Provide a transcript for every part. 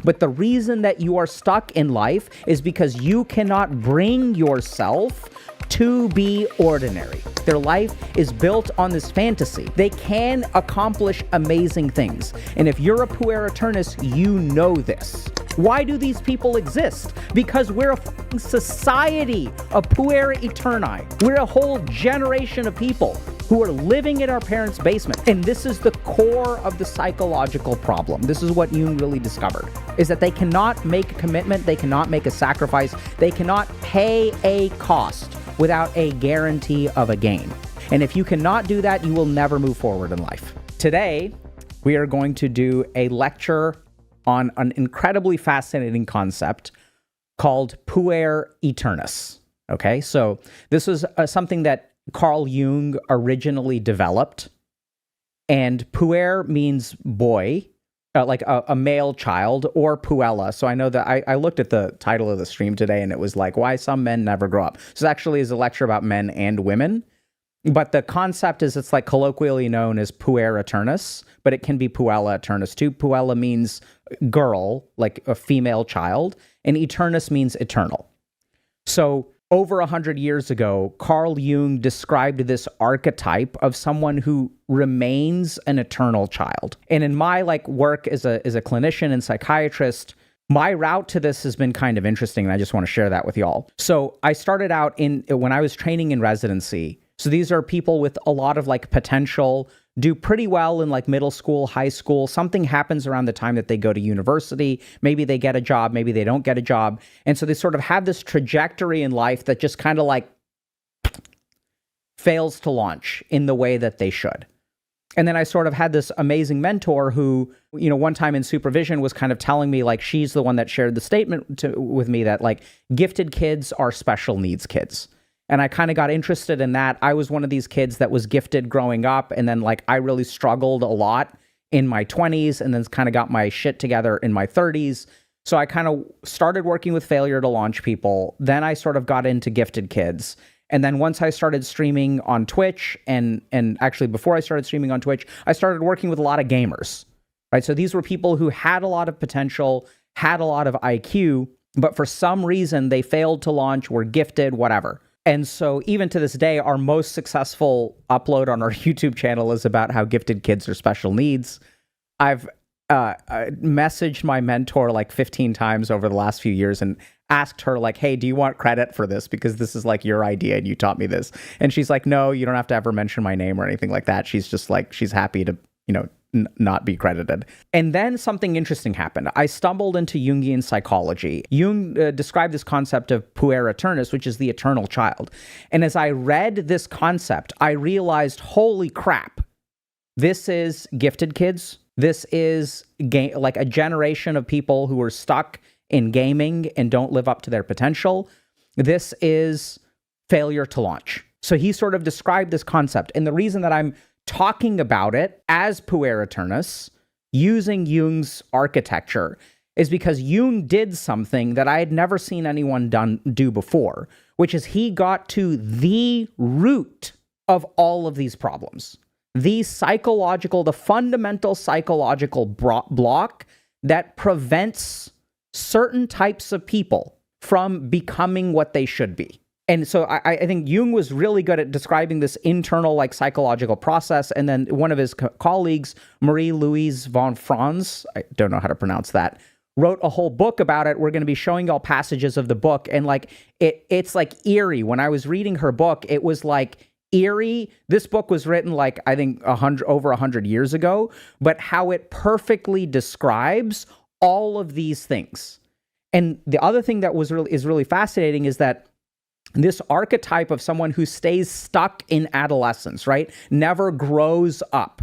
But the reason that you are stuck in life is because you cannot bring yourself to be ordinary. Their life is built on this fantasy. They can accomplish amazing things. And if you're a Puer Aeternus, you know this. Why do these people exist? Because we're a society of Puer Aeterni. We're a whole generation of people who are living in our parents' basement. And this is the core of the psychological problem. This is what Jung really discovered, is that they cannot make a commitment, they cannot make a sacrifice, they cannot pay a cost without a guarantee of a gain. And if you cannot do that, you will never move forward in life. Today, we are going to do a lecture on an incredibly fascinating concept called Puer Aeternus. Okay, so this was something that Carl Jung originally developed. And Puer means boy, like a male child, or puella. So I know that I looked at the title of the stream today and it was like, why some men never grow up. So it actually is a lecture about men and women. But the concept is it's like colloquially known as Puer Aeternus, but it can be Puella Aeternus too. Puella means girl, like a female child, and Aeternus means eternal. So over 100 years ago, Carl Jung described this archetype of someone who remains an eternal child. And in my work as a clinician and psychiatrist, my route to this has been kind of interesting, and I just want to share that with y'all. So I started out when I was training in residency. So these are people with a lot of potential, do pretty well in middle school, high school. Something happens around the time that they go to university. Maybe they get a job, maybe they don't get a job. And so they sort of have this trajectory in life that just kind of fails to launch in the way that they should. And then I sort of had this amazing mentor who, one time in supervision was kind of telling me she's the one that shared the statement with me that gifted kids are special needs kids. And I kind of got interested in that. I was one of these kids that was gifted growing up. And then I really struggled a lot in my 20s and then kind of got my shit together in my 30s. So I kind of started working with failure to launch people. Then I sort of got into gifted kids. And then once I started streaming on Twitch, and actually before I started streaming on Twitch, I started working with a lot of gamers, right? So these were people who had a lot of potential, had a lot of IQ, but for some reason they failed to launch, were gifted, whatever. And so even to this day, our most successful upload on our YouTube channel is about how gifted kids are special needs. I've messaged my mentor 15 times over the last few years and asked her hey, do you want credit for this? Because this is your idea and you taught me this. And she's like, no, you don't have to ever mention my name or anything like that. She's just she's happy to, not be credited. And then something interesting happened. I stumbled into Jungian psychology. Jung described this concept of Puer Aeternus, which is the eternal child. And as I read this concept, I realized, holy crap, this is gifted kids. This is a generation of people who are stuck in gaming and don't live up to their potential. This is failure to launch. So he sort of described this concept. And the reason that I'm talking about it as Puer Aeternus, using Jung's architecture, is because Jung did something that I had never seen anyone do before, which is he got to the root of all of these problems. The fundamental psychological block that prevents certain types of people from becoming what they should be. And so I think Jung was really good at describing this internal psychological process. And then one of his colleagues, Marie-Louise von Franz, I don't know how to pronounce that, wrote a whole book about it. We're going to be showing y'all passages of the book. And it's eerie. When I was reading her book, it was eerie. This book was written I think over 100 years ago, but how it perfectly describes all of these things. And the other thing that is really fascinating is that this archetype of someone who stays stuck in adolescence, right, never grows up,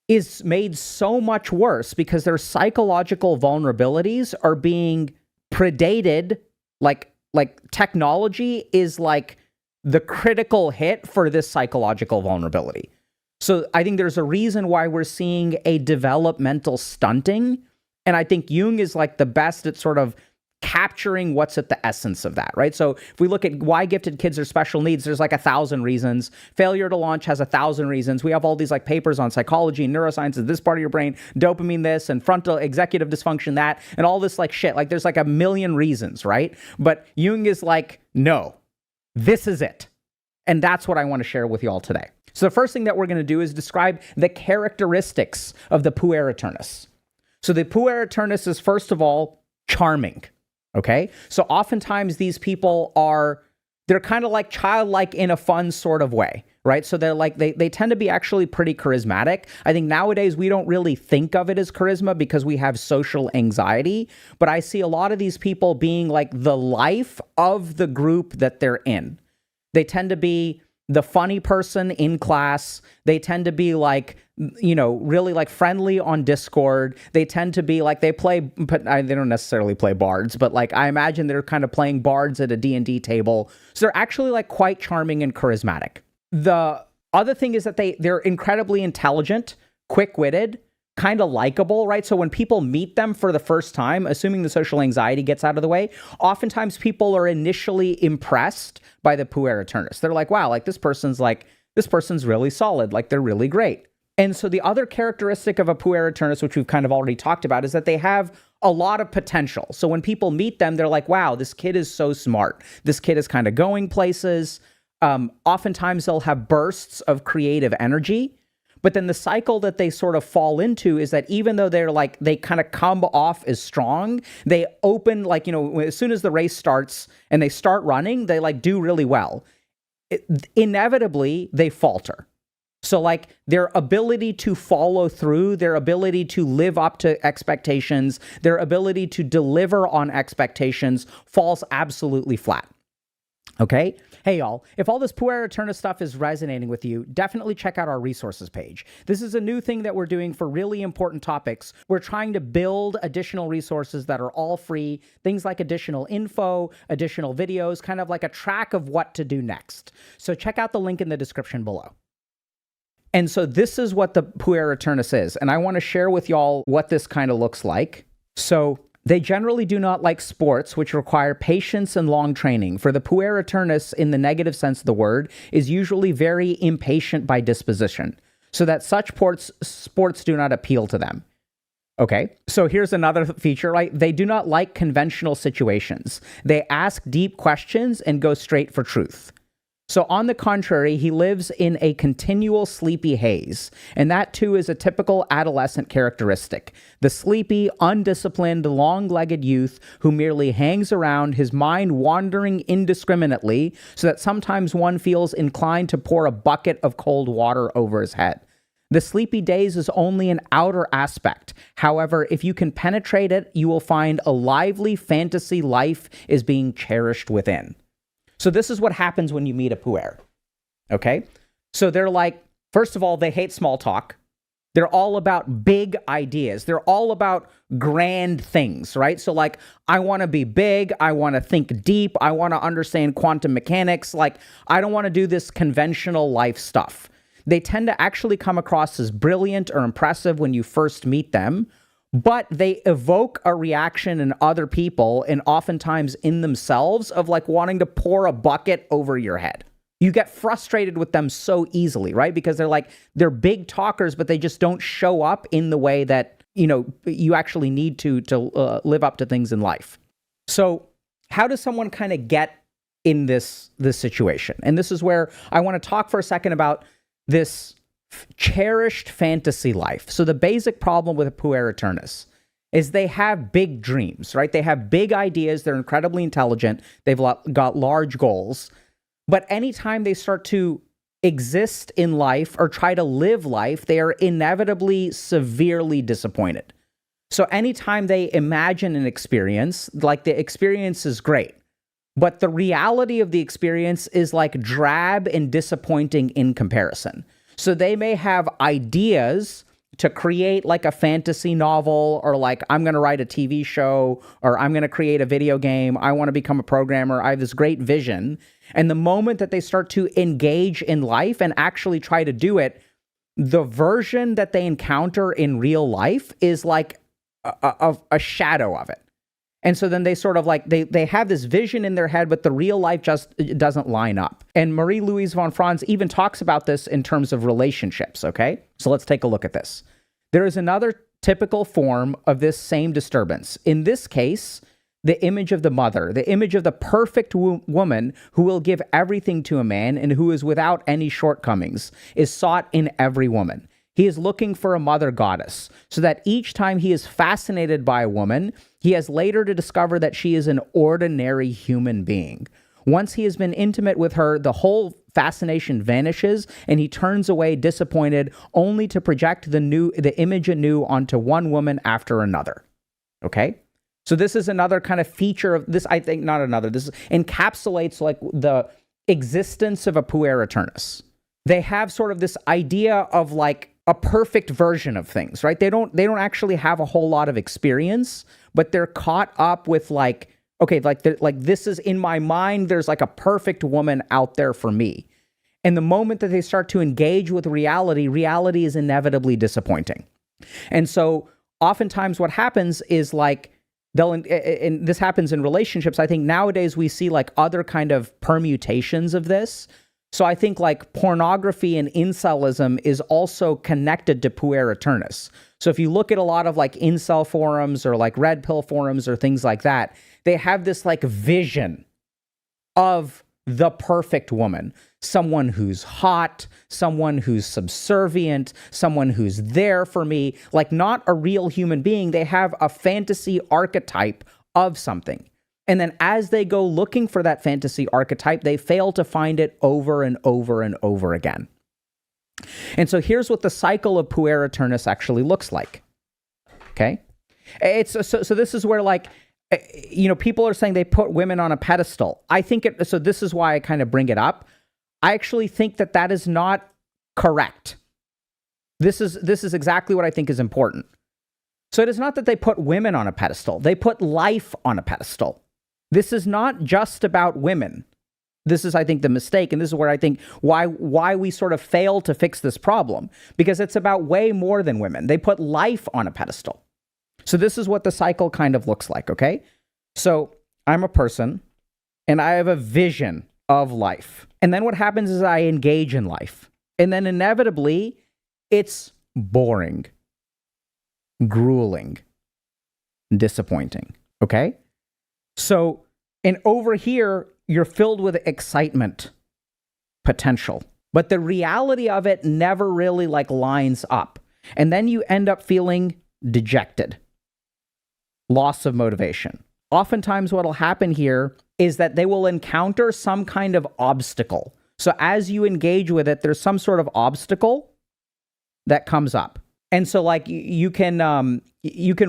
is made so much worse because their psychological vulnerabilities are being predated. Like technology is the critical hit for this psychological vulnerability. So I think there's a reason why we're seeing a developmental stunting. And I think Jung is the best at sort of capturing what's at the essence of that, right? So if we look at why gifted kids are special needs, there's like 1,000 reasons. Failure to launch has 1,000 reasons. We have all these like papers on psychology and neuroscience and this part of your brain, dopamine this and frontal executive dysfunction that, and all this like shit. Like there's like a million reasons, right? But Jung is like, no, this is it. And that's what I want to share with you all today. So the first thing that we're going to do is describe the characteristics of the Puer Aeternus. So the Puer Aeternus is, first of all, charming, okay? So oftentimes these people they're kind of like childlike in a fun sort of way, right? So they're like, they tend to be actually pretty charismatic. I think nowadays we don't really think of it as charisma because we have social anxiety, but I see a lot of these people being like the life of the group that they're in. They tend to be the funny person in class. They tend to be like, really like friendly on Discord. They tend to be like, they don't necessarily play bards, but like I imagine they're kind of playing bards at a D&D table. So they're actually like quite charming and charismatic. The other thing is that they're incredibly intelligent, quick-witted, kind of likable, right? So when people meet them for the first time, assuming the social anxiety gets out of the way, oftentimes people are initially impressed by the Puer Aeternus. They're like, wow, like this person's really solid, like they're really great. And so the other characteristic of a Puer Aeternus, which we've kind of already talked about, is that they have a lot of potential. So when people meet them, they're like, wow, this kid is so smart. This kid is kind of going places. Oftentimes they'll have bursts of creative energy. But then the cycle that they sort of fall into is that even though they kind of come off as strong, they open, as soon as the race starts and they start running, they like do really well. Inevitably, they falter. So like their ability to follow through, their ability to live up to expectations, their ability to deliver on expectations falls absolutely flat. Okay? Hey y'all, if all this Puer Aeternus stuff is resonating with you, definitely check out our resources page. This is a new thing that we're doing for really important topics. We're trying to build additional resources that are all free, things like additional info, additional videos, kind of like a track of what to do next. So check out the link in the description below. And so this is what the Puer Aeternus is, and I want to share with y'all what this kind of looks like. So they generally do not like sports, which require patience and long training. For the Puer Aeternus, in the negative sense of the word, is usually very impatient by disposition, so that such sports do not appeal to them. Okay, so here's another feature, right? They do not like conventional situations. They ask deep questions and go straight for truth. So on the contrary, he lives in a continual sleepy haze, and that too is a typical adolescent characteristic. The sleepy, undisciplined, long-legged youth who merely hangs around, his mind wandering indiscriminately, so that sometimes one feels inclined to pour a bucket of cold water over his head. The sleepy daze is only an outer aspect. However, if you can penetrate it, you will find a lively fantasy life is being cherished within. So this is what happens when you meet a Puer, okay? So they're like, first of all, they hate small talk. They're all about big ideas. They're all about grand things, right? So like, I want to be big. I want to think deep. I want to understand quantum mechanics. Like, I don't want to do this conventional life stuff. They tend to actually come across as brilliant or impressive when you first meet them, but they evoke a reaction in other people and oftentimes in themselves of like wanting to pour a bucket over your head. You get frustrated with them so easily, right? Because they're big talkers, but they just don't show up in the way that, you actually need to live up to things in life. So how does someone kind of get in this situation? And this is where I want to talk for a second about this cherished fantasy life. So the basic problem with a Puer Aeternus is they have big dreams, right? They have big ideas. They're incredibly intelligent. They've got large goals. But anytime they start to exist in life or try to live life, they are inevitably severely disappointed. So anytime they imagine an experience, like the experience is great, but the reality of the experience is like drab and disappointing in comparison. So they may have ideas to create like a fantasy novel, or like, I'm going to write a TV show, or I'm going to create a video game. I want to become a programmer. I have this great vision. And the moment that they start to engage in life and actually try to do it, the version that they encounter in real life is like a shadow of it. And so then they sort of like, they have this vision in their head, but the real life just doesn't line up. And Marie-Louise von Franz even talks about this in terms of relationships, okay? So let's take a look at this. There is another typical form of this same disturbance. In this case, the image of the mother, the image of the perfect woman who will give everything to a man and who is without any shortcomings, is sought in every woman. He is looking for a mother goddess, so that each time he is fascinated by a woman, he has later to discover that she is an ordinary human being. Once he has been intimate with her, the whole fascination vanishes, and he turns away disappointed, only to project the image anew onto one woman after another. Okay? So this is another kind of feature of this, I think, not another. This encapsulates like the existence of a Puer Aeternus. They have sort of this idea of like a perfect version of things, right? They don't actually have a whole lot of experience, but they're caught up with like, okay, like this is in my mind, there's like a perfect woman out there for me. And the moment that they start to engage with reality, reality is inevitably disappointing. And so oftentimes what happens is like, and this happens in relationships. I think nowadays we see like other kind of permutations of this. So I think like pornography and incelism is also connected to Puer Aeternus. So if you look at a lot of like incel forums or like red pill forums or things like that, they have this like vision of the perfect woman, someone who's hot, someone who's subservient, someone who's there for me, like not a real human being. They have a fantasy archetype of something. And then as they go looking for that fantasy archetype, they fail to find it over and over and over again. And so here's what the cycle of Puer Aeternus actually looks like. Okay? So this is where like, people are saying they put women on a pedestal. I think so this is why I kind of bring it up. I actually think that is not correct. This is exactly what I think is important. So it is not that they put women on a pedestal. They put life on a pedestal. This is not just about women. This is, I think, the mistake, and this is where I think why we sort of fail to fix this problem, because it's about way more than women. They put life on a pedestal. So this is what the cycle kind of looks like, okay? So I'm a person, and I have a vision of life. And then what happens is I engage in life. And then inevitably, it's boring, grueling, disappointing, okay? So, and over here, you're filled with excitement, potential. But the reality of it never really like lines up. And then you end up feeling dejected, loss of motivation. Oftentimes what will happen here is that they will encounter some kind of obstacle. So as you engage with it, there's some sort of obstacle that comes up. And so like you can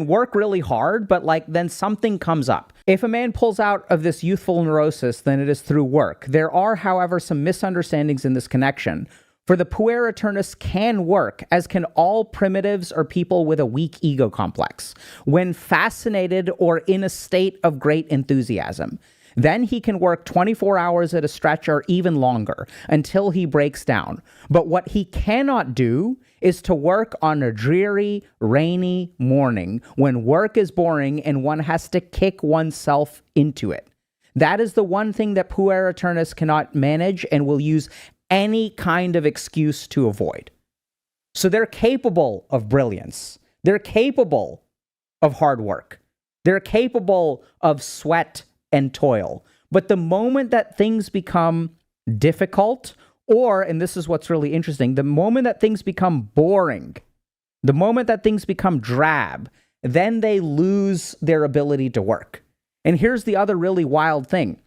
work really hard, but like then something comes up. If a man pulls out of this youthful neurosis, then it is through work. There are, however, some misunderstandings in this connection. For the Puer Aeternus can work, as can all primitives or people with a weak ego complex, when fascinated or in a state of great enthusiasm. Then he can work 24 hours at a stretch or even longer until he breaks down. But what he cannot do is to work on a dreary, rainy morning when work is boring and one has to kick oneself into it. That is the one thing that Puer Aeternus cannot manage and will use any kind of excuse to avoid. So they're capable of brilliance. They're capable of hard work. They're capable of sweat and toil. But the moment that things become difficult, or, and this is what's really interesting, the moment that things become boring, the moment that things become drab, then they lose their ability to work. And here's the other really wild thing.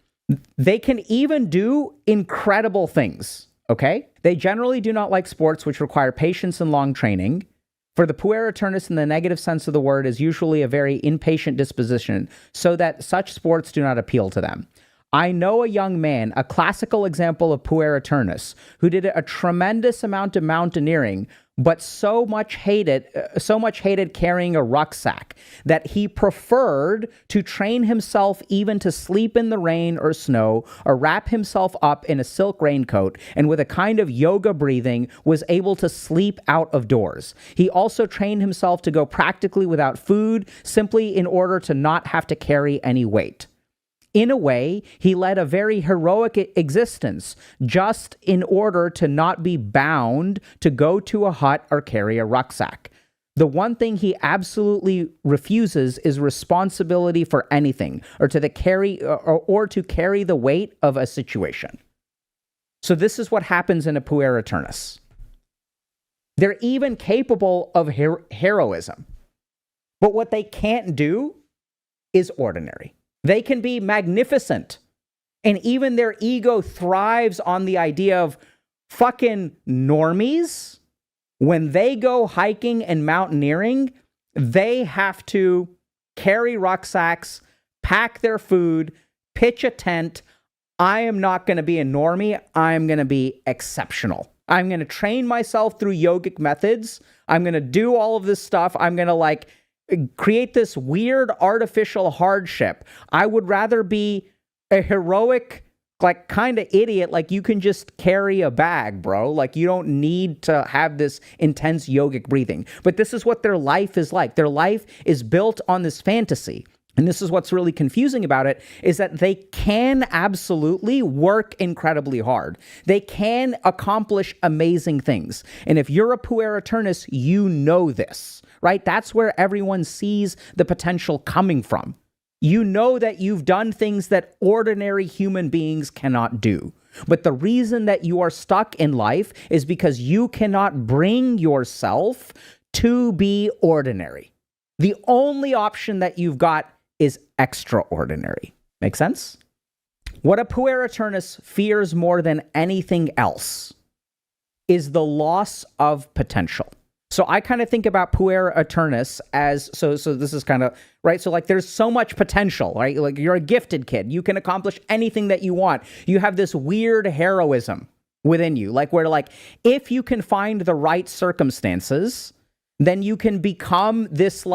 They can even do incredible things, okay? They generally do not like sports which require patience and long training. For the Puer Aeternus, in the negative sense of the word, is usually a very impatient disposition, so that such sports do not appeal to them. I know a young man, a classical example of Puer Aeternus, who did a tremendous amount of mountaineering, but so much hated carrying a rucksack that he preferred to train himself even to sleep in the rain or snow, or wrap himself up in a silk raincoat, and with a kind of yoga breathing was able to sleep out of doors. He also trained himself to go practically without food, simply in order to not have to carry any weight. In a way, he led a very heroic existence just in order to not be bound to go to a hut or carry a rucksack. The one thing he absolutely refuses is responsibility for anything, or to carry the weight of a situation. So this is what happens in a Puer Aeternus. They're even capable of heroism, but what they can't do is ordinary. They can be magnificent, and even their ego thrives on the idea of fucking normies. When they go hiking and mountaineering, they have to carry rucksacks, pack their food, pitch a tent. I am not going to be a normie. I am going to be exceptional. I'm going to train myself through yogic methods. I'm going to do all of this stuff. I'm going to create this weird artificial hardship. I would rather be a heroic, kind of idiot. You can just carry a bag, bro. You don't need to have this intense yogic breathing. But this is what their life is like. Their life is built on this fantasy. And this is what's really confusing about it, is that they can absolutely work incredibly hard. They can accomplish amazing things. And if you're a Puer Aeternus, you know this, right? That's where everyone sees the potential coming from. You know that you've done things that ordinary human beings cannot do. But the reason that you are stuck in life is because you cannot bring yourself to be ordinary. The only option that you've got is extraordinary. Make sense? What a Puer Aeternus fears more than anything else is the loss of potential. So I kind of think about Puer Aeternus as, so this is kind of, right? So there's so much potential, right? You're a gifted kid. You can accomplish anything that you want. You have this weird heroism within you, where if you can find the right circumstances, then you can become this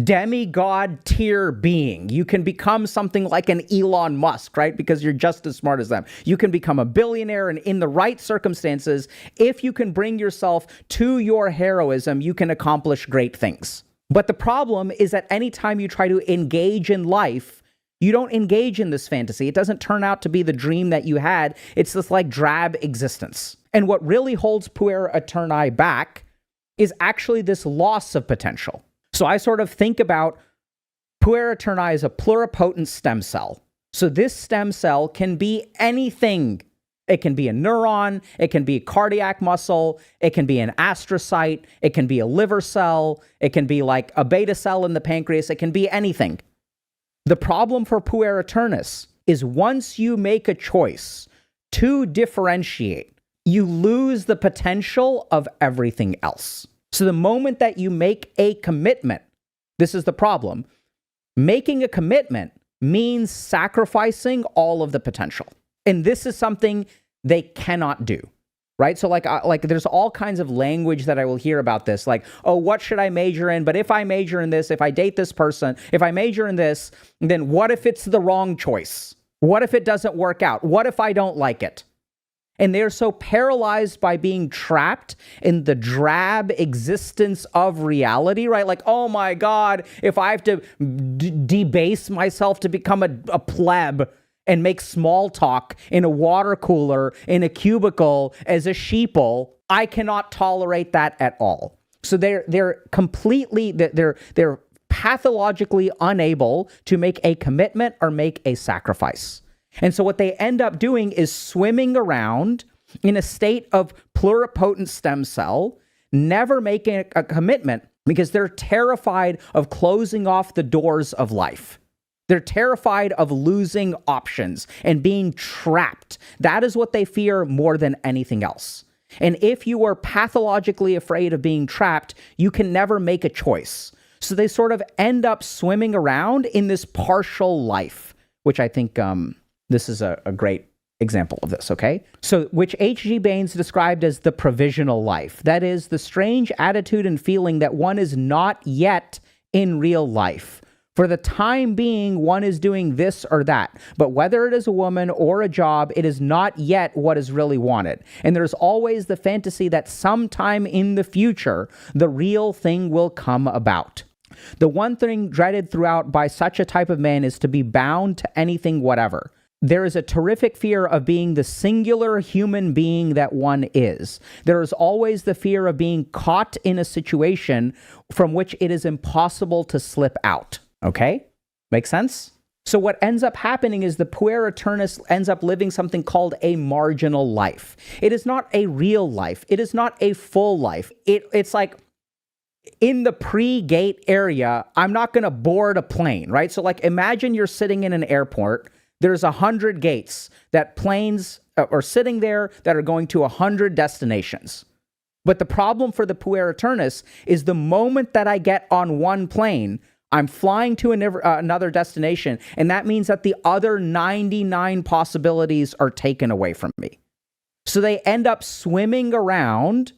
demigod tier being. You can become something like an Elon Musk, right? Because you're just as smart as them. You can become a billionaire, and in the right circumstances, if you can bring yourself to your heroism, you can accomplish great things. But the problem is that anytime you try to engage in life, you don't engage in this fantasy. It doesn't turn out to be the dream that you had. It's this drab existence. And what really holds Puer Aeterni back is actually this loss of potential. So I sort of think about Puer Aeterni as a pluripotent stem cell. So this stem cell can be anything. It can be a neuron, it can be a cardiac muscle, it can be an astrocyte, it can be a liver cell, it can be a beta cell in the pancreas, it can be anything. The problem for Puer Aeternus is once you make a choice to differentiate, you lose the potential of everything else. So the moment that you make a commitment, this is the problem. Making a commitment means sacrificing all of the potential. And this is something they cannot do, right? So there's all kinds of language that I will hear about this. Oh, what should I major in? But if I major in this, if I date this person, if I major in this, then what if it's the wrong choice? What if it doesn't work out? What if I don't like it? And they're so paralyzed by being trapped in the drab existence of reality, right? Oh my God, if I have to debase myself to become a pleb and make small talk in a water cooler, in a cubicle as a sheeple, I cannot tolerate that at all. So they're pathologically unable to make a commitment or make a sacrifice. And so what they end up doing is swimming around in a state of pluripotent stem cell, never making a commitment because they're terrified of closing off the doors of life. They're terrified of losing options and being trapped. That is what they fear more than anything else. And if you are pathologically afraid of being trapped, you can never make a choice. So they sort of end up swimming around in this partial life, which I think this is a great example of this, okay? So, which H.G. Baines described as the provisional life. That is the strange attitude and feeling that one is not yet in real life. For the time being, one is doing this or that, but whether it is a woman or a job, it is not yet what is really wanted. And there's always the fantasy that sometime in the future, the real thing will come about. The one thing dreaded throughout by such a type of man is to be bound to anything whatever. There is a terrific fear of being the singular human being that one is. There is always the fear of being caught in a situation from which it is impossible to slip out. Okay? Make sense? So what ends up happening is the Puer Aeternus ends up living something called a marginal life. It is not a real life. It is not a full life. It's like in the pre-gate area, I'm not going to board a plane, right? So like imagine you're sitting in an airport. There's 100 gates that planes are sitting there that are going to 100 destinations. But the problem for the Puer Aeternus is the moment that I get on one plane, I'm flying to another destination, and that means that the other 99 possibilities are taken away from me. So they end up swimming around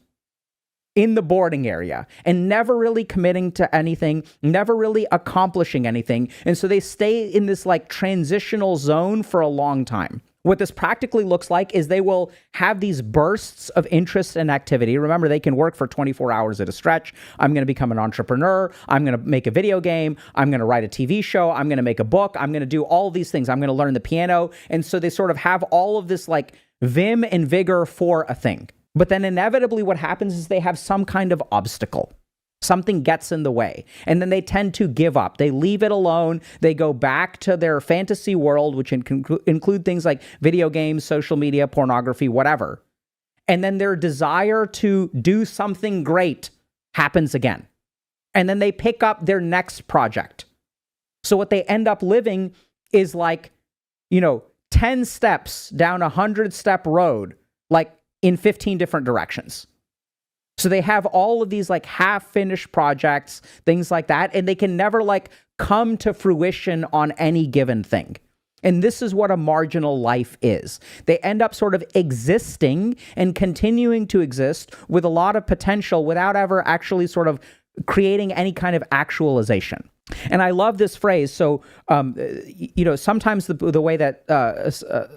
in the boarding area and never really committing to anything, never really accomplishing anything. And so they stay in this like transitional zone for a long time. What this practically looks like is they will have these bursts of interest and activity. Remember, they can work for 24 hours at a stretch. I'm going to become an entrepreneur. I'm going to make a video game. I'm going to write a TV show. I'm going to make a book. I'm going to do all these things. I'm going to learn the piano. And so they sort of have all of this like vim and vigor for a thing. But then inevitably what happens is they have some kind of obstacle. Something gets in the way, and then they tend to give up. They leave it alone. They go back to their fantasy world, which include things like video games, social media, pornography, whatever. And then their desire to do something great happens again. And then they pick up their next project. So what they end up living is like, 10 steps down a 100-step road, like in 15 different directions. So they have all of these like half-finished projects, things like that, and they can never like come to fruition on any given thing. And this is what a marginal life is. They end up sort of existing and continuing to exist with a lot of potential without ever actually sort of creating any kind of actualization. And I love this phrase. So, sometimes the way that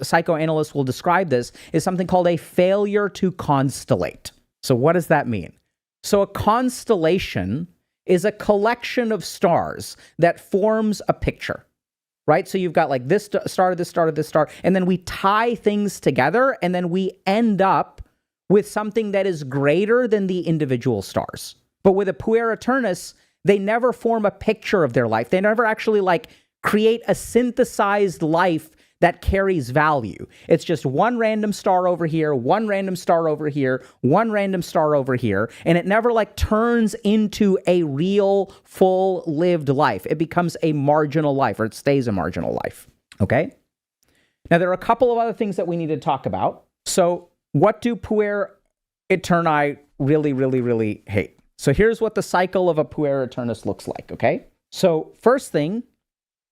psychoanalysts will describe this is something called a failure to constellate. So what does that mean? So a constellation is a collection of stars that forms a picture, right? So you've got like this star, this star, this star, and then we tie things together, and then we end up with something that is greater than the individual stars. But with a Puer Aeternus, they never form a picture of their life. They never actually like create a synthesized life that carries value. It's just one random star over here, one random star over here, one random star over here, and it never like turns into a real, full lived life. It becomes a marginal life, or it stays a marginal life. Okay? Now, there are a couple of other things that we need to talk about. So, what do Puer Aeterni really, really, really hate? So, here's what the cycle of a Puer Aeternus looks like, okay? So, first thing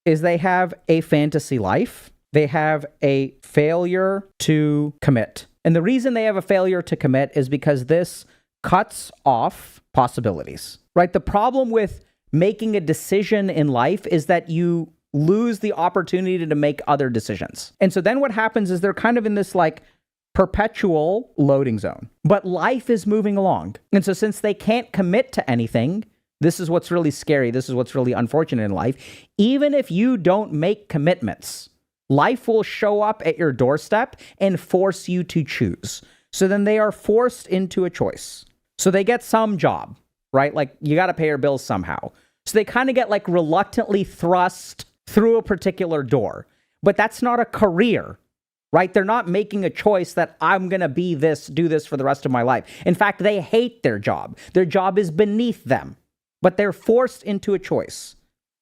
is they have a fantasy life. They have a failure to commit. And the reason they have a failure to commit is because this cuts off possibilities, right? The problem with making a decision in life is that you lose the opportunity to make other decisions. And so then what happens is they're kind of in this like perpetual loading zone. But life is moving along. And so since they can't commit to anything, this is what's really scary. This is what's really unfortunate in life. Even if you don't make commitments, life will show up at your doorstep and force you to choose. So then they are forced into a choice. So they get some job, right? Like you got to pay your bills somehow. So they kind of get like reluctantly thrust through a particular door. But that's not a career, right? They're not making a choice that I'm going to be this, do this for the rest of my life. In fact, they hate their job. Their job is beneath them, but they're forced into a choice.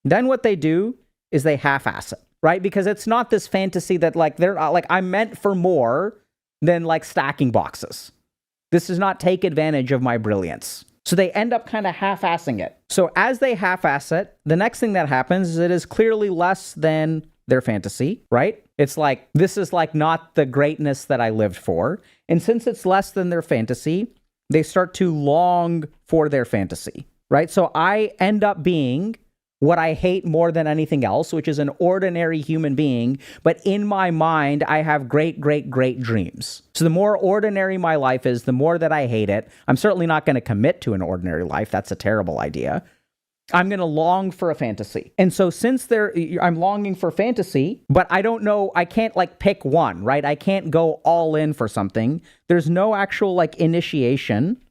Then what they do is they half-ass it. Right? Because it's not this fantasy that like they're like I'm meant for more than like stacking boxes. This does not take advantage of my brilliance. So they end up kind of half-assing it. So as they half-ass it, the next thing that happens is it is clearly less than their fantasy, right? It's like, this is like not the greatness that I lived for. And since it's less than their fantasy, they start to long for their fantasy, right? So I end up being what I hate more than anything else, which is an ordinary human being. But in my mind, I have great, great, great dreams. So the more ordinary my life is, the more that I hate it. I'm certainly not going to commit to an ordinary life. That's a terrible idea. I'm going to long for a fantasy. And so since I'm longing for fantasy, but I don't know, I can't like pick one, right? I can't go all in for something. There's no actual like initiation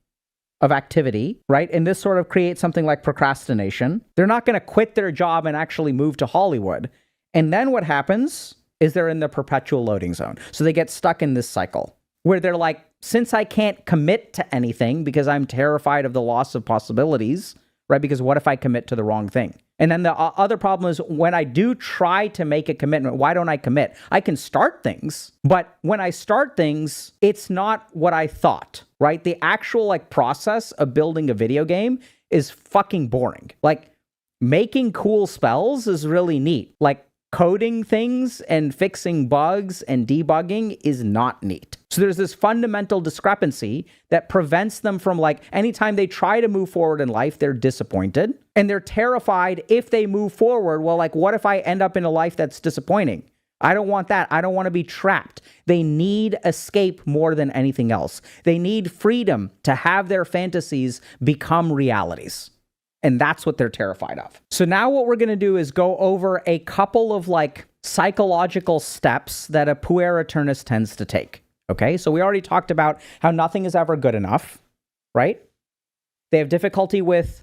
of activity, right? And this sort of creates something like procrastination. They're not going to quit their job and actually move to Hollywood. And then what happens is they're in the perpetual loading zone. So they get stuck in this cycle where they're like, since I can't commit to anything because I'm terrified of the loss of possibilities, right? Because what if I commit to the wrong thing? And then the other problem is when I do try to make a commitment, why don't I commit? I can start things, but when I start things, it's not what I thought, right? The actual like process of building a video game is fucking boring. Like making cool spells is really neat. Like coding things and fixing bugs and debugging is not neat. So there's this fundamental discrepancy that prevents them from like, anytime they try to move forward in life, they're disappointed and they're terrified if they move forward. Well, like, what if I end up in a life that's disappointing? I don't want that. I don't want to be trapped. They need escape more than anything else. They need freedom to have their fantasies become realities. And that's what they're terrified of. So now what we're going to do is go over a couple of like psychological steps that a Puer Aeternus tends to take. Okay, so we already talked about how nothing is ever good enough, right? They have difficulty with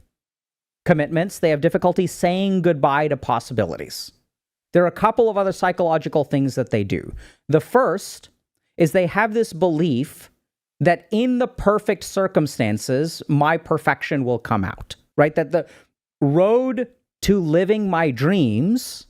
commitments. They have difficulty saying goodbye to possibilities. There are a couple of other psychological things that they do. The first is they have this belief that in the perfect circumstances, my perfection will come out, right? That the road to living my dreams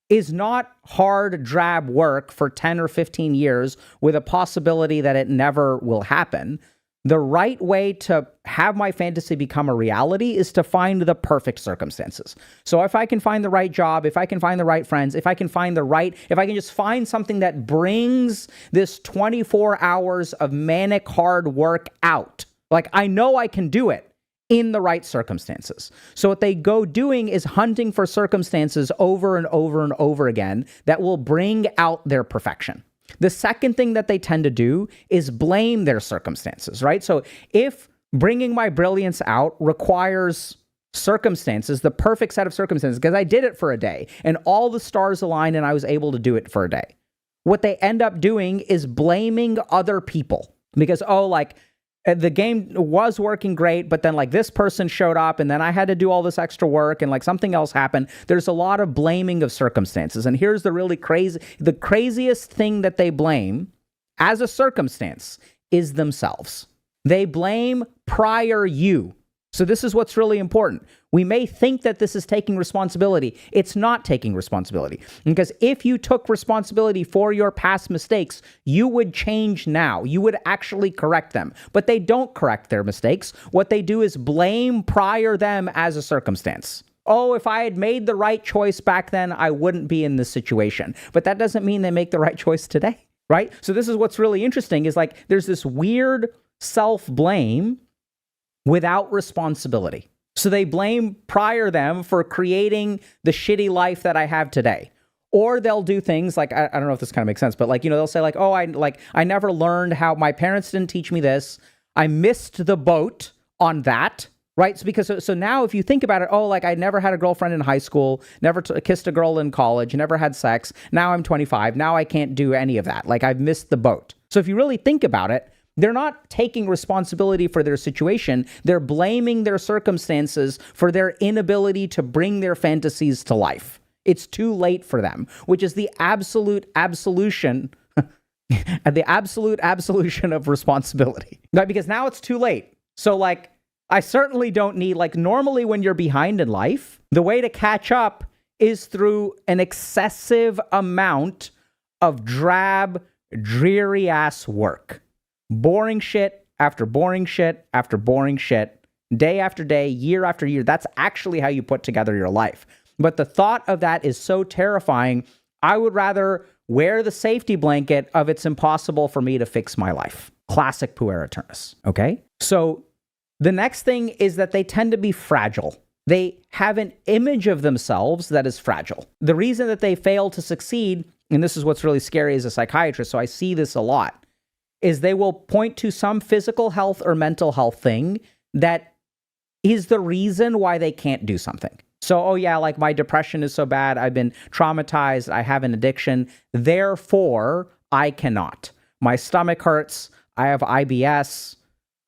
is not hard, drab work for 10 or 15 years with a possibility that it never will happen. The right way to have my fantasy become a reality is to find the perfect circumstances. So if I can find the right job, if I can find the right friends, if I can just find something that brings this 24 hours of manic hard work out, like I know I can do it in the right circumstances. So what they go doing is hunting for circumstances over and over and over again that will bring out their perfection. The second thing that they tend to do is blame their circumstances, right? So if bringing my brilliance out requires circumstances, the perfect set of circumstances, because I did it for a day and all the stars aligned and I was able to do it for a day, what they end up doing is blaming other people because, oh, like, the game was working great, but then like this person showed up and then I had to do all this extra work and like something else happened. There's a lot of blaming of circumstances. And here's the craziest thing that they blame as a circumstance is themselves. They blame prior you. So this is what's really important. We may think that this is taking responsibility. It's not taking responsibility. Because if you took responsibility for your past mistakes, you would change now. You would actually correct them. But they don't correct their mistakes. What they do is blame prior them as a circumstance. Oh, if I had made the right choice back then, I wouldn't be in this situation. But that doesn't mean they make the right choice today, right? So this is what's really interesting is like there's this weird self-blame without responsibility. So they blame prior them for creating the shitty life that I have today. Or they'll do things like, I don't know if this kind of makes sense, but like, they'll say like, oh, I never learned how my parents didn't teach me this. I missed the boat on that, right? So now if you think about it, oh, like I never had a girlfriend in high school, never kissed a girl in college, never had sex. Now I'm 25. Now I can't do any of that. Like I've missed the boat. So if you really think about it, they're not taking responsibility for their situation. They're blaming their circumstances for their inability to bring their fantasies to life. It's too late for them, which is the absolute absolution, the absolute absolution of responsibility. Right? Because now it's too late. So like, I certainly don't need, like normally when you're behind in life, the way to catch up is through an excessive amount of drab, dreary ass work. Boring shit after boring shit after boring shit, day after day, year after year. That's actually how you put together your life. But the thought of that is so terrifying I would rather wear the safety blanket of it's impossible for me to fix my life. Classic Puer Aeternus, okay? So the next thing is that they tend to be fragile. They have an image of themselves that is fragile. The reason that they fail to succeed, and this is what's really scary as a psychiatrist, so I see this a lot, is they will point to some physical health or mental health thing that is the reason why they can't do something. So, oh yeah, like my depression is so bad, I've been traumatized, I have an addiction, therefore I cannot. My stomach hurts, I have IBS,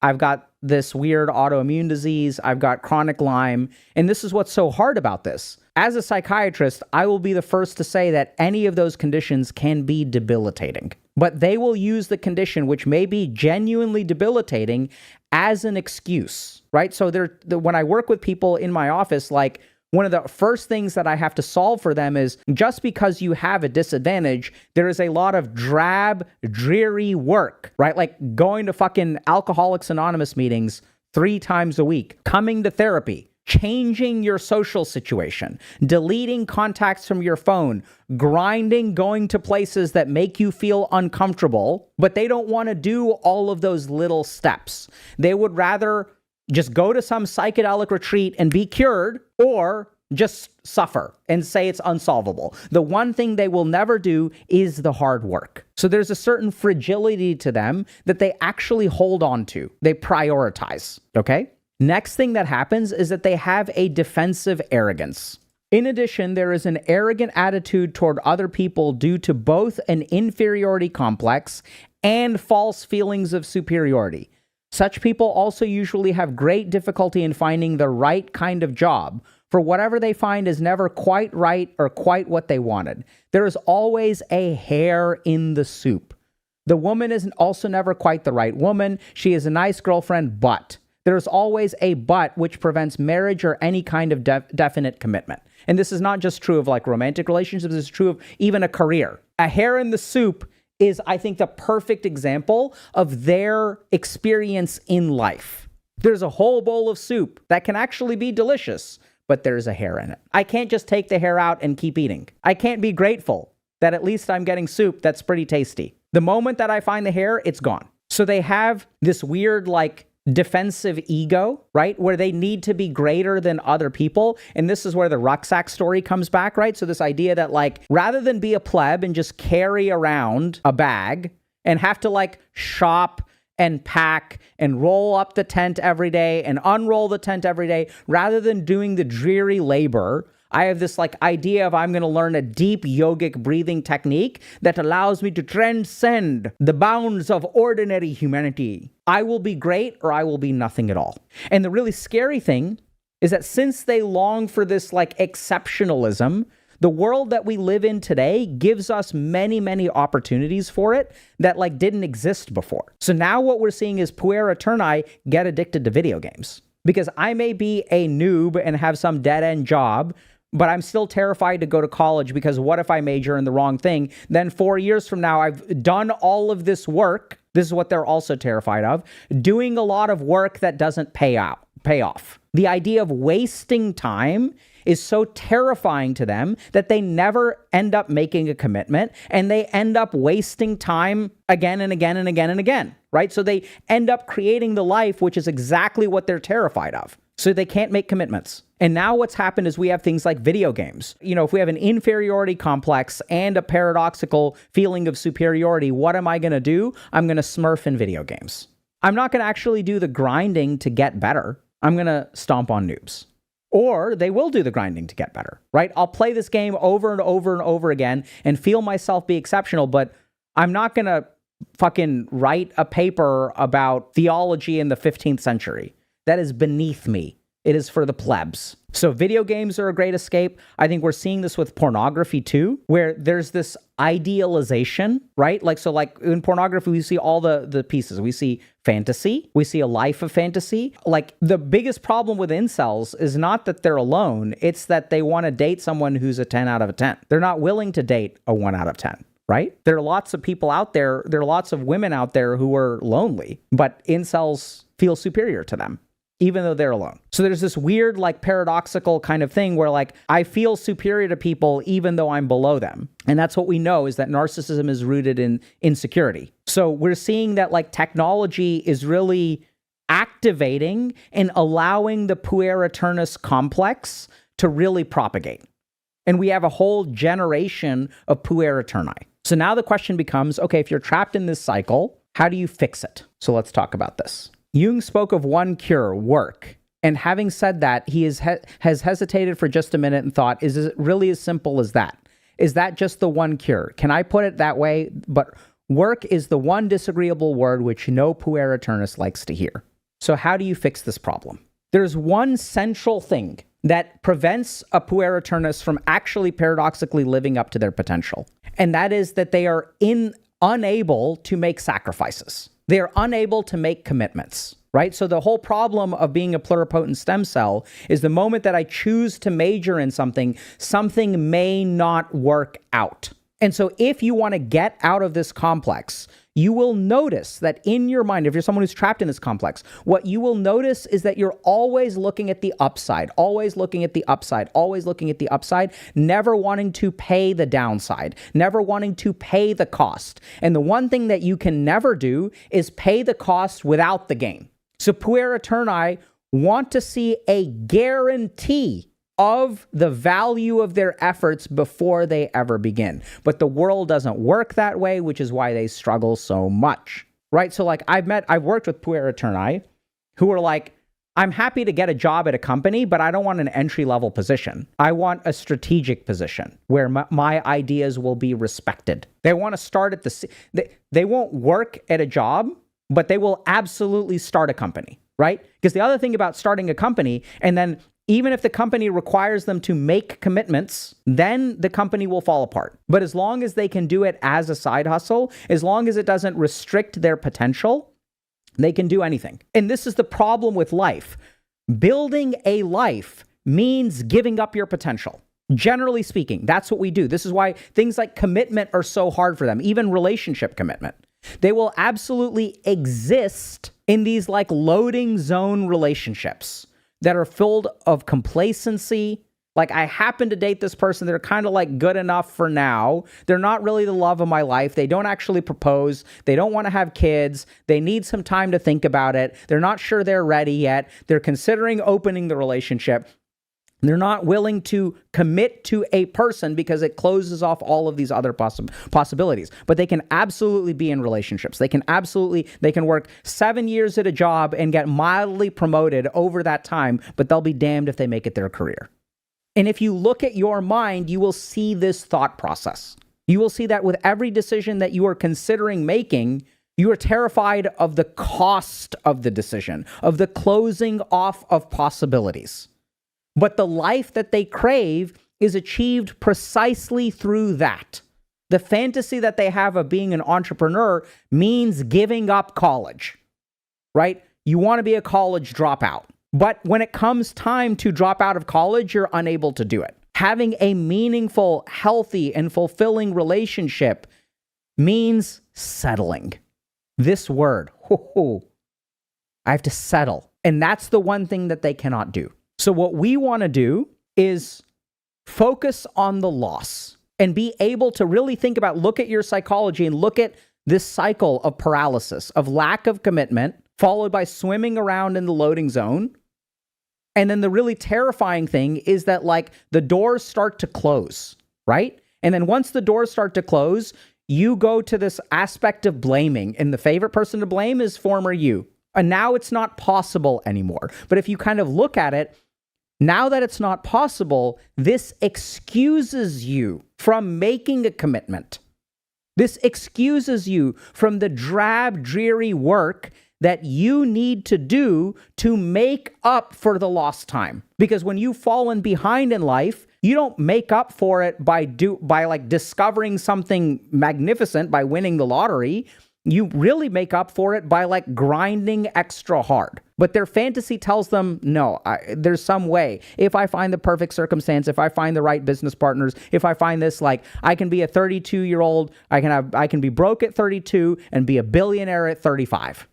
I've got this weird autoimmune disease, I've got chronic Lyme, and this is what's so hard about this. As a psychiatrist, I will be the first to say that any of those conditions can be debilitating, but they will use the condition, which may be genuinely debilitating, as an excuse, right? So when I work with people in my office, like, one of the first things that I have to solve for them is just because you have a disadvantage, there is a lot of drab, dreary work, right? Like going to fucking Alcoholics Anonymous meetings 3 times a week, coming to therapy, changing your social situation, deleting contacts from your phone, grinding, going to places that make you feel uncomfortable, but they don't want to do all of those little steps. They would rather just go to some psychedelic retreat and be cured, or just suffer and say it's unsolvable. The one thing they will never do is the hard work. So there's a certain fragility to them that they actually hold on to. They prioritize, okay? Next thing that happens is that they have a defensive arrogance. In addition, there is an arrogant attitude toward other people due to both an inferiority complex and false feelings of superiority. Such people also usually have great difficulty in finding the right kind of job, for whatever they find is never quite right or quite what they wanted. There is always a hair in the soup. The woman is also never quite the right woman. She is a nice girlfriend, but there is always a but which prevents marriage or any kind of definite commitment. And this is not just true of like romantic relationships, this is true of even a career. A hair in the soup is, I think, the perfect example of their experience in life. There's a whole bowl of soup that can actually be delicious, but there's a hair in it. I can't just take the hair out and keep eating. I can't be grateful that at least I'm getting soup that's pretty tasty. The moment that I find the hair, it's gone. So they have this weird, like, defensive ego, right? Where they need to be greater than other people. And this is where the rucksack story comes back, right? So this idea that, like, rather than be a pleb and just carry around a bag and have to like shop and pack and roll up the tent every day and unroll the tent every day, rather than doing the dreary labor, I have this like idea of I'm going to learn a deep yogic breathing technique that allows me to transcend the bounds of ordinary humanity. I will be great or I will be nothing at all. And the really scary thing is that since they long for this like exceptionalism, the world that we live in today gives us many, many opportunities for it that like didn't exist before. So now what we're seeing is Puer Aeterni get addicted to video games. Because I may be a noob and have some dead-end job, but I'm still terrified to go to college because what if I major in the wrong thing? Then 4 years from now, I've done all of this work. This is what they're also terrified of. Doing a lot of work that doesn't pay off. The idea of wasting time is so terrifying to them that they never end up making a commitment, and they end up wasting time again and again and again and again, right? So they end up creating the life, which is exactly what they're terrified of. So they can't make commitments. And now what's happened is we have things like video games. You know, if we have an inferiority complex and a paradoxical feeling of superiority, what am I going to do? I'm going to smurf in video games. I'm not going to actually do the grinding to get better. I'm going to stomp on noobs. Or they will do the grinding to get better, right? I'll play this game over and over and over again and feel myself be exceptional, but I'm not going to fucking write a paper about theology in the 15th century. That is beneath me. It is for the plebs. So video games are a great escape. I think we're seeing this with pornography too, where there's this idealization, right? Like in pornography, we see all the pieces. We see fantasy. We see a life of fantasy. Like the biggest problem with incels is not that they're alone. It's that they want to date someone who's a 10 out of a 10. They're not willing to date a 1 out of 10. Right? There are lots of people out there. There are lots of women out there who are lonely, but incels feel superior to them. even though they're alone. So there's this weird, like, paradoxical kind of thing where, like, I feel superior to people even though I'm below them. And that's what we know, is that narcissism is rooted in insecurity. So we're seeing that, like, technology is really activating and allowing the Puer Aeternus complex to really propagate. And we have a whole generation of Puer Aeterni. So now the question becomes, okay, if you're trapped in this cycle, how do you fix it? So let's talk about this. Jung spoke of one cure, work. And having said that, he has hesitated for just a minute and thought, is it really as simple as that? Is that just the one cure? Can I put it that way? But work is the one disagreeable word which no Puer Aeternus likes to hear. So how do you fix this problem? There's one central thing that prevents a Puer Aeternus from actually paradoxically living up to their potential. And that is that they are unable to make sacrifices. They are unable to make commitments, right? So the whole problem of being a pluripotent stem cell is the moment that I choose to major in something, something may not work out. And so if you want to get out of this complex, you will notice that in your mind, if you're someone who's trapped in this complex, what you will notice is that you're always looking at the upside, always looking at the upside, always looking at the upside, never wanting to pay the downside, never wanting to pay the cost. And the one thing that you can never do is pay the cost without the gain. So Puer Aeterni want to see a guarantee of the value of their efforts before they ever begin. But the world doesn't work that way, which is why they struggle so much, right? So like I've worked with Puer Aeterni who are like, I'm happy to get a job at a company, but I don't want an entry-level position. I want a strategic position where my ideas will be respected. They want to start at they won't work at a job, but they will absolutely start a company, right? Because the other thing about starting a company, and then even if the company requires them to make commitments, then the company will fall apart. But as long as they can do it as a side hustle, as long as it doesn't restrict their potential, they can do anything. And this is the problem with life. Building a life means giving up your potential. Generally speaking, that's what we do. This is why things like commitment are so hard for them, even relationship commitment. They will absolutely exist in these like loading zone relationships that are filled of complacency. Like, I happen to date this person. They're kind of like good enough for now. They're not really the love of my life. They don't actually propose. They don't want to have kids. They need some time to think about it. They're not sure they're ready yet. They're considering opening the relationship. They're not willing to commit to a person because it closes off all of these other possibilities. But they can absolutely be in relationships. They can work 7 years at a job and get mildly promoted over that time, but they'll be damned if they make it their career. And if you look at your mind, you will see this thought process. You will see that with every decision that you are considering making, you are terrified of the cost of the decision, of the closing off of possibilities. But the life that they crave is achieved precisely through that. The fantasy that they have of being an entrepreneur means giving up college, right? You want to be a college dropout. But when it comes time to drop out of college, you're unable to do it. Having a meaningful, healthy, and fulfilling relationship means settling. This word, I have to settle. And that's the one thing that they cannot do. So what we want to do is focus on the loss and be able to really think about, look at your psychology and look at this cycle of paralysis, of lack of commitment, followed by swimming around in the loading zone. And then the really terrifying thing is that like the doors start to close, right? And then once the doors start to close, you go to this aspect of blaming. And the favorite person to blame is former you. And now it's not possible anymore. But if you kind of look at it, now that it's not possible, this excuses you from making a commitment. This excuses you from the drab, dreary work that you need to do to make up for the lost time. Because when you've fallen behind in life, you don't make up for it by like discovering something magnificent, by winning the lottery. You really make up for it by like grinding extra hard. But their fantasy tells them, no, there's some way. If I find the perfect circumstance, if I find the right business partners, if I find this, like I can be a 32-year-old, I can be broke at 32 and be a billionaire at 35.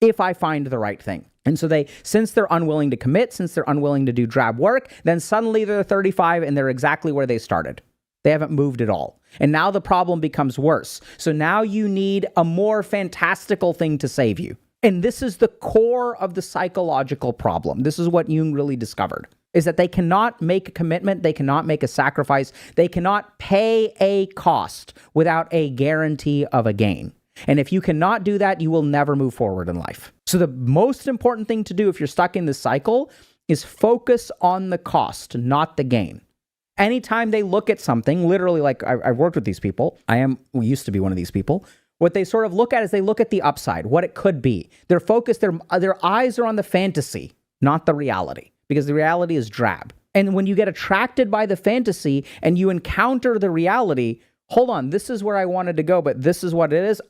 If I find the right thing. And so since they're unwilling to commit, since they're unwilling to do drab work, then suddenly they're 35 and they're exactly where they started. They haven't moved at all. And now the problem becomes worse. So now you need a more fantastical thing to save you. And this is the core of the psychological problem. This is what Jung really discovered, is that they cannot make a commitment, they cannot make a sacrifice, they cannot pay a cost without a guarantee of a gain. And if you cannot do that, you will never move forward in life. So the most important thing to do if you're stuck in this cycle is focus on the cost, not the gain. Anytime they look at something, literally, like I've worked with these people, we used to be one of these people, what they sort of look at is they look at the upside, what it could be. They're focused, their eyes are on the fantasy, not the reality, because the reality is drab. And when you get attracted by the fantasy and you encounter the reality, hold on, this is where I wanted to go, but this is what it is,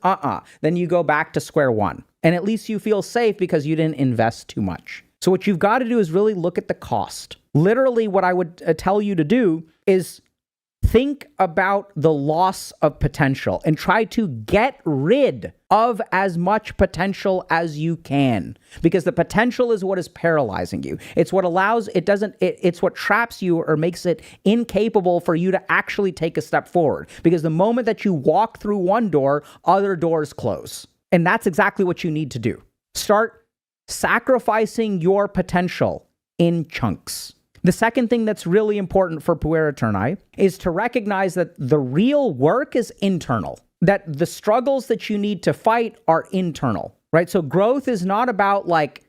then you go back to square one. And at least you feel safe because you didn't invest too much. So what you've got to do is really look at the cost. Literally, what I would tell you to do is think about the loss of potential and try to get rid of as much potential as you can, because the potential is what is paralyzing you. It's what it's what traps you or makes it incapable for you to actually take a step forward. Because the moment that you walk through one door, other doors close. And that's exactly what you need to do. Start sacrificing your potential in chunks. The second thing that's really important for Puer Aeterni is to recognize that the real work is internal, that the struggles that you need to fight are internal, right? So growth is not about like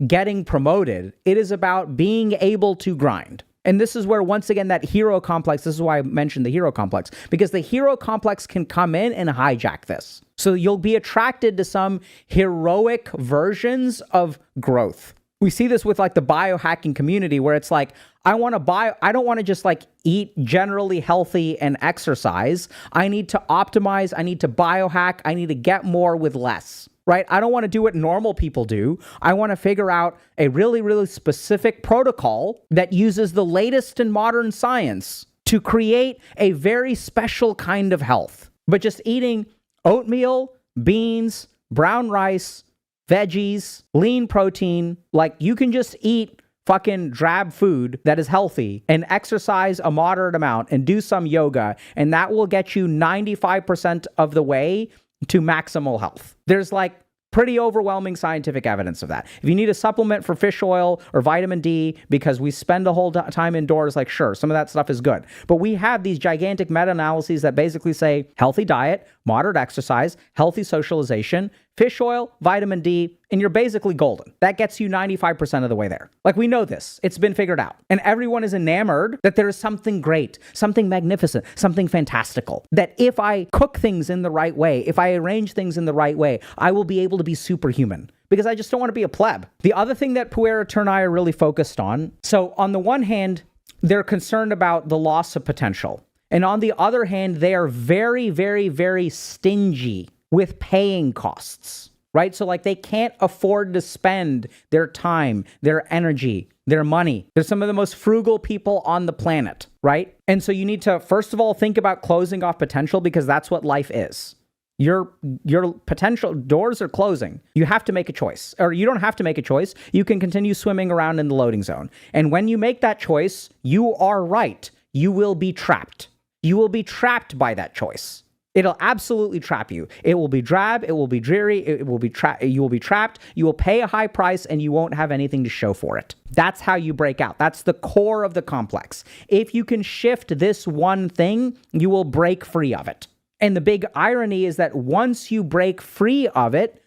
getting promoted. It is about being able to grind. And this is where, once again, that hero complex, this is why I mentioned the hero complex, because the hero complex can come in and hijack this. So you'll be attracted to some heroic versions of growth. We see this with like the biohacking community where it's like, I don't want to just like eat generally healthy and exercise. I need to optimize. I need to biohack. I need to get more with less, right? I don't want to do what normal people do. I want to figure out a really, really specific protocol that uses the latest in modern science to create a very special kind of health. But just eating oatmeal, beans, brown rice, veggies, lean protein, like you can just eat fucking drab food that is healthy and exercise a moderate amount and do some yoga, and that will get you 95% of the way to maximal health. There's like pretty overwhelming scientific evidence of that. If you need a supplement for fish oil or vitamin D because we spend the whole time indoors, like sure, some of that stuff is good. But we have these gigantic meta-analyses that basically say healthy diet, moderate exercise, healthy socialization, fish oil, vitamin D, and you're basically golden. That gets you 95% of the way there. Like we know this. It's been figured out. And everyone is enamored that there is something great, something magnificent, something fantastical. That if I cook things in the right way, if I arrange things in the right way, I will be able to be superhuman. Because I just don't want to be a pleb. The other thing that Puer Aeterni are really focused on, so on the one hand, they're concerned about the loss of potential. And on the other hand, they are very, very, very stingy with paying costs, right? So like they can't afford to spend their time, their energy, their money. They're some of the most frugal people on the planet, right? And so you need to, first of all, think about closing off potential, because that's what life is. Your potential doors are closing. You have to make a choice, or you don't have to make a choice. You can continue swimming around in the loading zone. And when you make that choice, you are right. You will be trapped. You will be trapped by that choice. It'll absolutely trap you. It will be drab. It will be dreary. You will be trapped. You will pay a high price and you won't have anything to show for it. That's how you break out. That's the core of the complex. If you can shift this one thing, you will break free of it. And the big irony is that once you break free of it,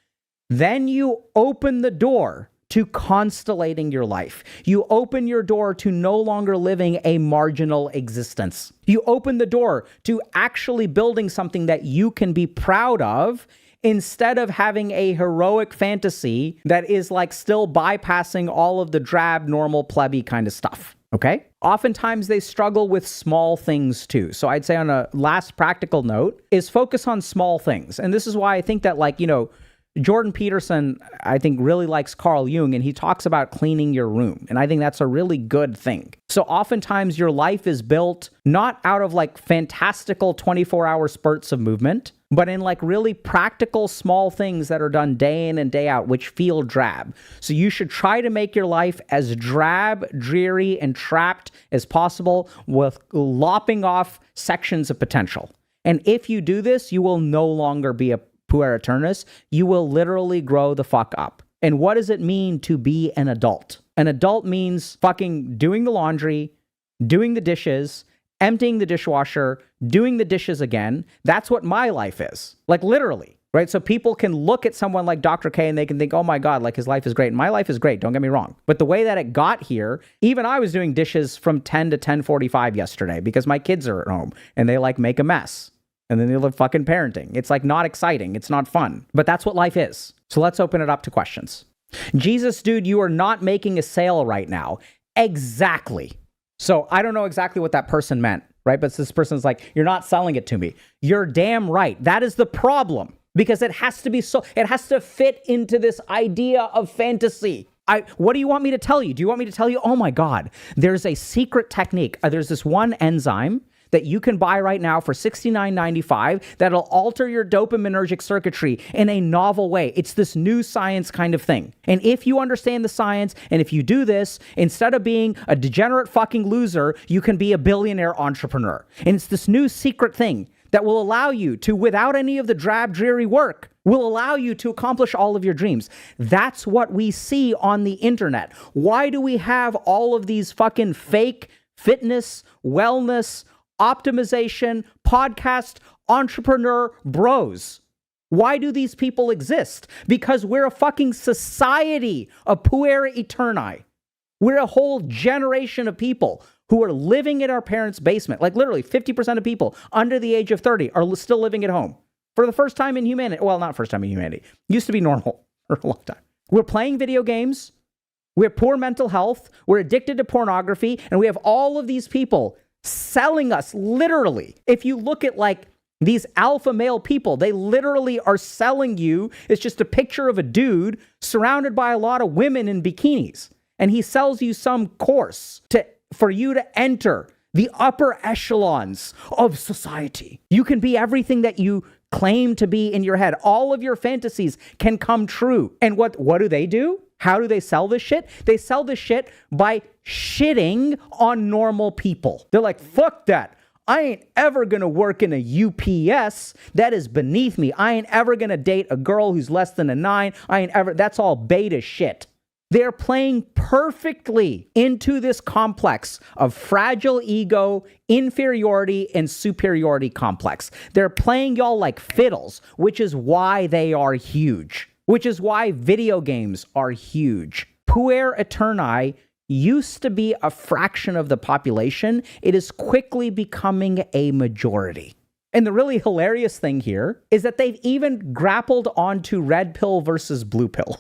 then you open the door to constellating your life. You open your door to no longer living a marginal existence. You open the door to actually building something that you can be proud of, instead of having a heroic fantasy that is like still bypassing all of the drab, normal, plebby kind of stuff. Okay? Oftentimes they struggle with small things too. So I'd say on a last practical note is focus on small things. And this is why I think that Jordan Peterson, I think, really likes Carl Jung, and he talks about cleaning your room. And I think that's a really good thing. So oftentimes your life is built not out of like fantastical 24-hour spurts of movement, but in like really practical small things that are done day in and day out, which feel drab. So you should try to make your life as drab, dreary, and trapped as possible with lopping off sections of potential. And if you do this, you will no longer be a Puer Aeternus. You will literally grow the fuck up. And what does it mean to be an adult? An adult means fucking doing the laundry, doing the dishes, emptying the dishwasher, doing the dishes again. That's what my life is. Like literally, right? So people can look at someone like Dr. K and they can think, oh my God, like his life is great. And my life is great, don't get me wrong. But the way that it got here, even I was doing dishes from 10 to 10:45 yesterday because my kids are at home and they like make a mess. And then they live fucking parenting. It's like not exciting. It's not fun. But that's what life is. So let's open it up to questions. Jesus, dude, you are not making a sale right now. Exactly. So I don't know exactly what that person meant, right? But this person's like, you're not selling it to me. You're damn right. That is the problem. Because it has to be it has to fit into this idea of fantasy. What do you want me to tell you? Do you want me to tell you, oh my God, there's a secret technique. There's this one enzyme that you can buy right now for $69.95 that'll alter your dopaminergic circuitry in a novel way. It's this new science kind of thing. And if you understand the science, and if you do this, instead of being a degenerate fucking loser, you can be a billionaire entrepreneur. And it's this new secret thing that will allow you to, without any of the drab, dreary work, will allow you to accomplish all of your dreams. That's what we see on the internet. Why do we have all of these fucking fake fitness, wellness, optimization, podcast, entrepreneur bros? Why do these people exist? Because we're a fucking society of puer aeterni. We're a whole generation of people who are living in our parents' basement. Like literally 50% of people under the age of 30 are still living at home for the first time in humanity. Well, not first time in humanity. Used to be normal for a long time. We're playing video games. We have poor mental health. We're addicted to pornography. And we have all of these people selling us, literally. If you look at like these alpha male people, they literally are selling you. It's just a picture of a dude surrounded by a lot of women in bikinis. And he sells you some course for you to enter the upper echelons of society. You can be everything that you claim to be in your head. All of your fantasies can come true. And what do? How do they sell this shit? They sell this shit by shitting on normal people. They're like, fuck that. I ain't ever gonna work in a UPS. That is beneath me. I ain't ever gonna date a girl who's less than a 9. That's all beta shit. They're playing perfectly into this complex of fragile ego, inferiority, and superiority complex. They're playing y'all like fiddles, which is why they are huge. Which is why video games are huge. Puer Aeterni used to be a fraction of the population. It is quickly becoming a majority. And the really hilarious thing here is that they've even grappled onto red pill versus blue pill.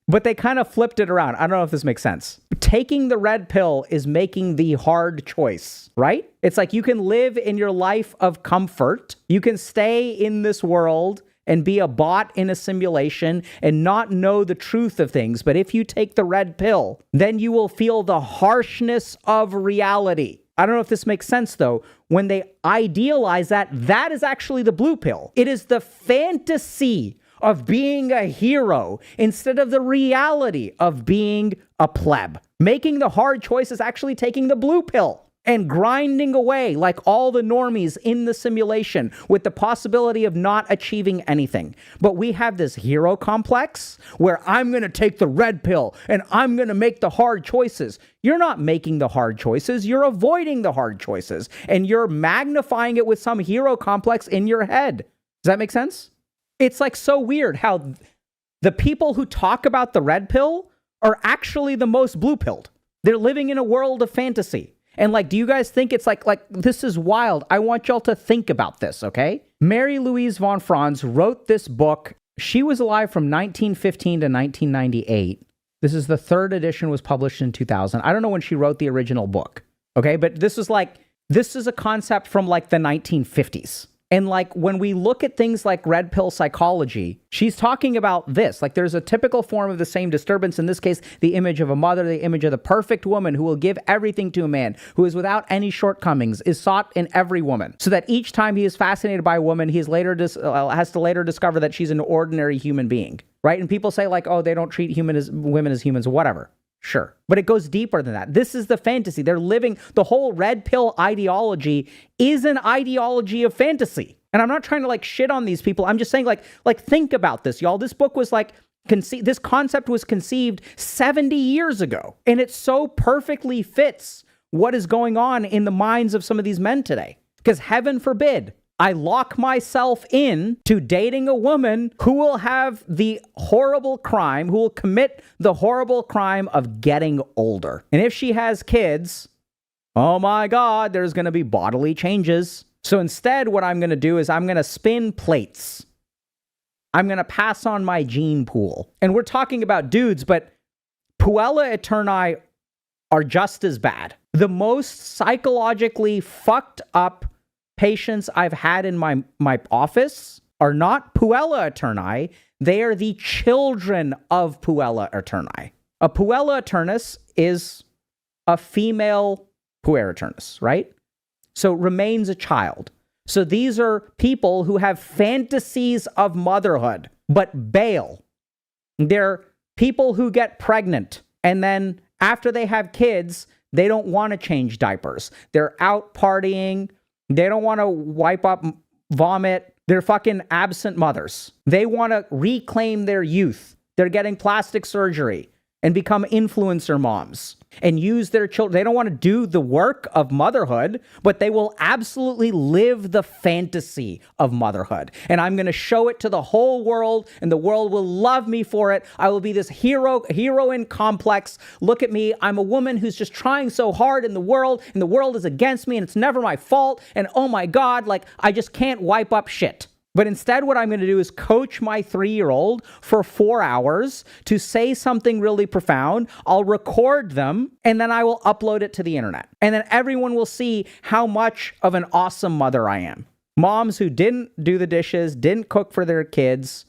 But they kind of flipped it around. I don't know if this makes sense. Taking the red pill is making the hard choice, right? It's like you can live in your life of comfort. You can stay in this world and be a bot in a simulation and not know the truth of things. But if you take the red pill, then you will feel the harshness of reality. I don't know if this makes sense, though. When they idealize that, that is actually the blue pill. It is the fantasy of being a hero instead of the reality of being a pleb. Making the hard choice is actually taking the blue pill and grinding away like all the normies in the simulation with the possibility of not achieving anything. But we have this hero complex where I'm going to take the red pill and I'm going to make the hard choices. You're not making the hard choices. You're avoiding the hard choices and you're magnifying it with some hero complex in your head. Does that make sense? It's like so weird how the people who talk about the red pill are actually the most blue pilled. They're living in a world of fantasy. And like, do you guys think it's like this is wild? I want y'all to think about this, okay? Mary Louise von Franz wrote this book. She was alive from 1915 to 1998. This is the third edition, was published in 2000. I don't know when she wrote the original book, okay? But this is a concept from like the 1950s. And like when we look at things like red pill psychology, she's talking about this. Like there's a typical form of the same disturbance. In this case, the image of a mother, the image of the perfect woman who will give everything to a man, who is without any shortcomings, is sought in every woman. So that each time he is fascinated by a woman, he is later has to later discover that she's an ordinary human being, right? And people say like, oh, they don't treat women as humans, whatever. Sure. But it goes deeper than that. This is the fantasy. They're living, the whole red pill ideology is an ideology of fantasy. And I'm not trying to like shit on these people. I'm just saying like think about this, y'all. This book was like, this concept was conceived 70 years ago. And it so perfectly fits what is going on in the minds of some of these men today. Because heaven forbid, I lock myself in to dating a woman who will have the horrible crime, who will commit the horrible crime of getting older. And if she has kids, oh my God, there's going to be bodily changes. So instead, what I'm going to do is I'm going to spin plates. I'm going to pass on my gene pool. And we're talking about dudes, but Puella Aeterni are just as bad. The most psychologically fucked up patients I've had in my office are not Puella Aeterni. They are the children of Puella Aeterni. A Puella Aeternus is a female Puer Aeternus, right? So remains a child. So these are people who have fantasies of motherhood, but bail. They're people who get pregnant, and then after they have kids, they don't want to change diapers. They're out partying. They don't want to wipe up vomit. They're fucking absent mothers. They want to reclaim their youth. They're getting plastic surgery and become influencer moms and use their children. They don't want to do the work of motherhood, but they will absolutely live the fantasy of motherhood. And I'm going to show it to the whole world, and the world will love me for it. I will be this heroine complex. Look at me. I'm a woman who's just trying so hard in the world, and the world is against me, and it's never my fault. And oh my God, like I just can't wipe up shit. But instead, what I'm going to do is coach my 3-year-old for 4 hours to say something really profound. I'll record them, and then I will upload it to the internet. And then everyone will see how much of an awesome mother I am. Moms who didn't do the dishes, didn't cook for their kids,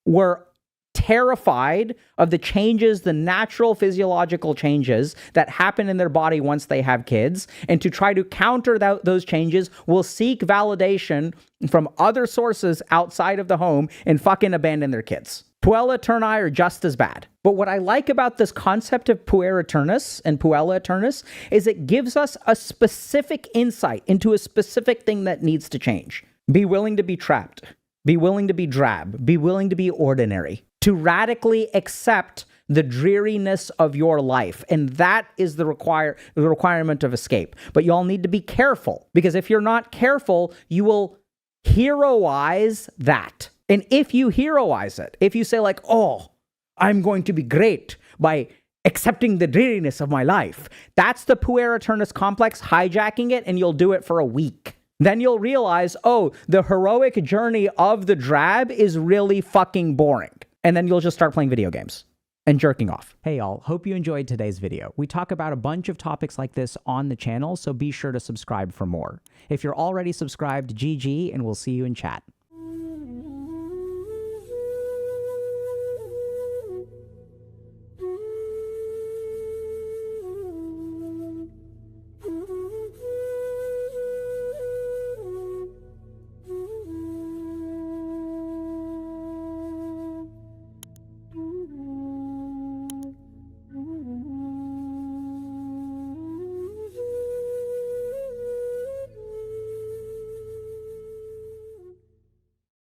were terrified of the changes, the natural physiological changes that happen in their body once they have kids. And to try to counter those changes, will seek validation from other sources outside of the home and fucking abandon their kids. Puella Aeterni are just as bad. But what I like about this concept of Puer Aeternus and Puella Aeternus is it gives us a specific insight into a specific thing that needs to change. Be willing to be trapped. Be willing to be drab. Be willing to be ordinary. To radically accept the dreariness of your life. And that is the requirement of escape. But y'all need to be careful, because if you're not careful, you will heroize that. And if you heroize it, if you say like, oh, I'm going to be great by accepting the dreariness of my life, that's the Puer Aeternus complex hijacking it, and you'll do it for a week. Then you'll realize, oh, the heroic journey of the drab is really fucking boring. And then you'll just start playing video games and jerking off. Hey y'all, hope you enjoyed today's video. We talk about a bunch of topics like this on the channel, so be sure to subscribe for more. If you're already subscribed, GG, and we'll see you in chat.